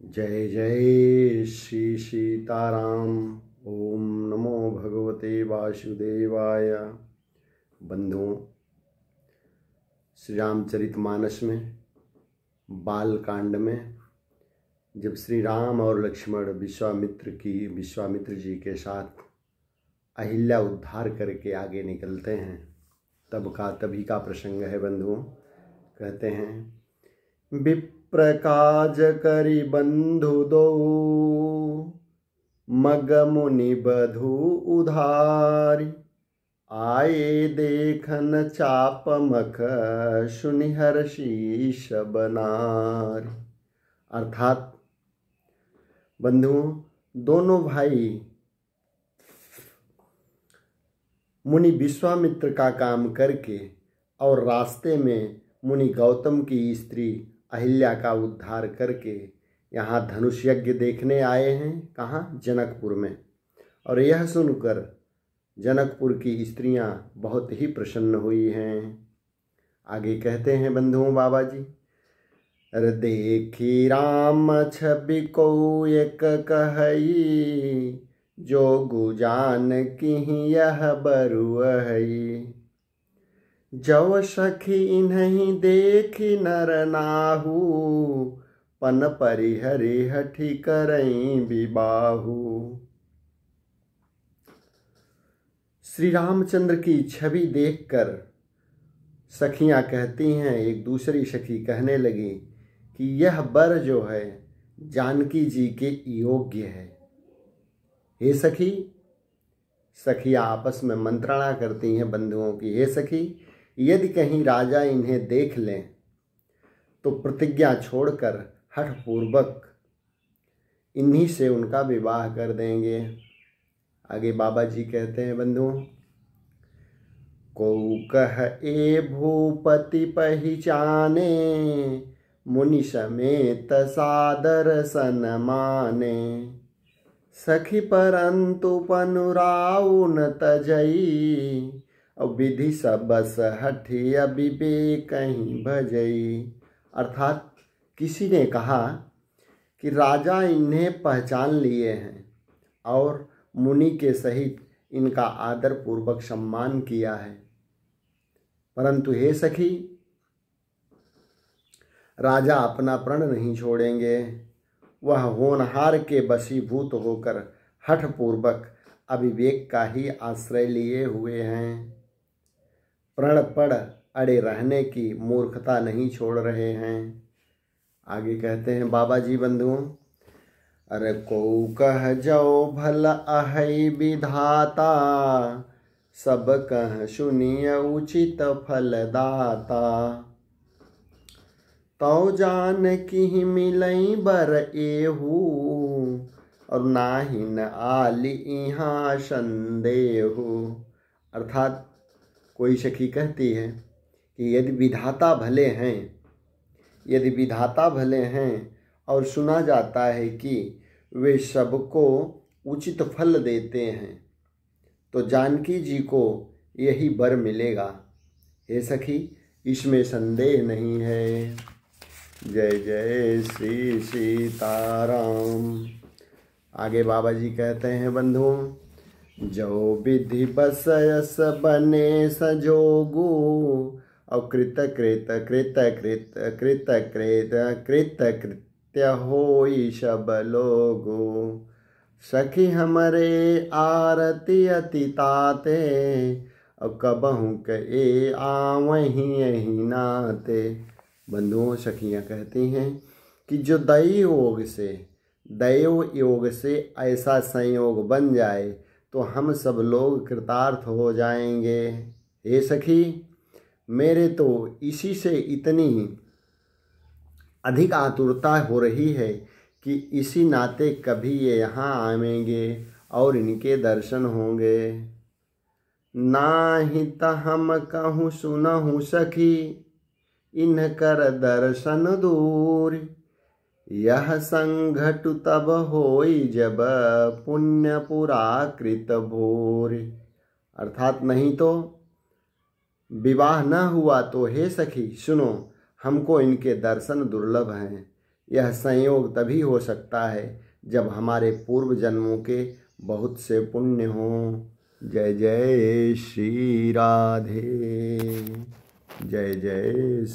जय जय श्री सीताराम। ओम नमो भगवते वासुदेवाय। बंधुओं, श्री रामचरितमानस में बालकांड में जब श्री राम और लक्ष्मण विश्वामित्र जी के साथ अहिल्या उद्धार करके आगे निकलते हैं, तभी का प्रसंग है। बंधुओं, कहते हैं, विप्रकाज करि बंधु दो, मग मुनि बधु उधारी, आए देखन चाप मख, सुनि हर्षि सब नारी। अर्थात बंधुओं, दोनों भाई मुनि विश्वामित्र का काम करके और रास्ते में मुनि गौतम की स्त्री अहिल्या का उद्धार करके यहाँ धनुष यज्ञ देखने आए हैं। कहाँ? जनकपुर में। और यह सुनकर जनकपुर की स्त्रियां बहुत ही प्रसन्न हुई हैं। आगे कहते हैं बंधुओं बाबा जी, अरे देखी राम छवि को एक कहई, जोगु जान की यह बरुअई, जव सखी इन्हीं देखी नर नाहू, पन परिहरि हठि करई विबाहू। श्री रामचंद्र की छवि देखकर सखियां कहती हैं, एक दूसरी सखी कहने लगी कि यह वर जो है जानकी जी के योग्य है। हे सखी, सखियां आपस में मंत्रणा करती हैं बंधुओं की, हे सखी, यदि कहीं राजा इन्हें देख लें तो प्रतिज्ञा छोड़कर हठपूर्वक इन्हीं से उनका विवाह कर देंगे। आगे बाबा जी कहते हैं बंधुओं, को कह ए भूपति पहचाने, मुनि समेत सादर सन माने, सखी परंतु पनुराउ न तजई, और विधि सबस हठि अविवेक कहीं भजई। अर्थात किसी ने कहा कि राजा इन्हें पहचान लिए हैं और मुनि के सहित इनका आदर पूर्वक सम्मान किया है, परंतु हे सखी, राजा अपना प्रण नहीं छोड़ेंगे। वह होनहार के वशीभूत होकर हठपूर्वक अविवेक का ही आश्रय लिए हुए हैं, प्रण पड़ अड़े रहने की मूर्खता नहीं छोड़ रहे हैं। आगे कहते हैं बाबा जी बंधुओं, अरे को कह जो भल अहै विधाता, सब कह सुनिय उचित फल दाता, तो जान की मिलई बर एहू, और नाही न आली इहाँ संदेहू। अर्थात कोई सखी कहती है कि यदि विधाता भले हैं और सुना जाता है कि वे सबको उचित फल देते हैं, तो जानकी जी को यही वर मिलेगा। हे सखी, इसमें संदेह नहीं है। जय जय श्री सीताराम। आगे बाबा जी कहते हैं बंधुओं, जो विधि बसयस बने सजोगु, और कृत कृत कृत कृत कृत कृत कृत कृत्य होई सब लोगु, सखी हमरे आरती अति ताते, और कबहू के आवहीं यही नाते। बंधुओं, सखियां कहती हैं कि जो दैव योग से ऐसा संयोग बन जाए तो हम सब लोग कृतार्थ हो जाएंगे। हे सखी, मेरे तो इसी से इतनी अधिक आतुरता हो रही है कि इसी नाते कभी ये यहाँ आवेंगे और इनके दर्शन होंगे। नाही त हम कहूँ सुनहु सखी, इनकर दर्शन दूर, यह संघटु तब होई जब पुण्य पुराकृत भूर। अर्थात नहीं तो विवाह न हुआ तो हे सखी सुनो, हमको इनके दर्शन दुर्लभ हैं। यह संयोग तभी हो सकता है जब हमारे पूर्व जन्मों के बहुत से पुण्य हों। जय जय श्री राधे। जय जय।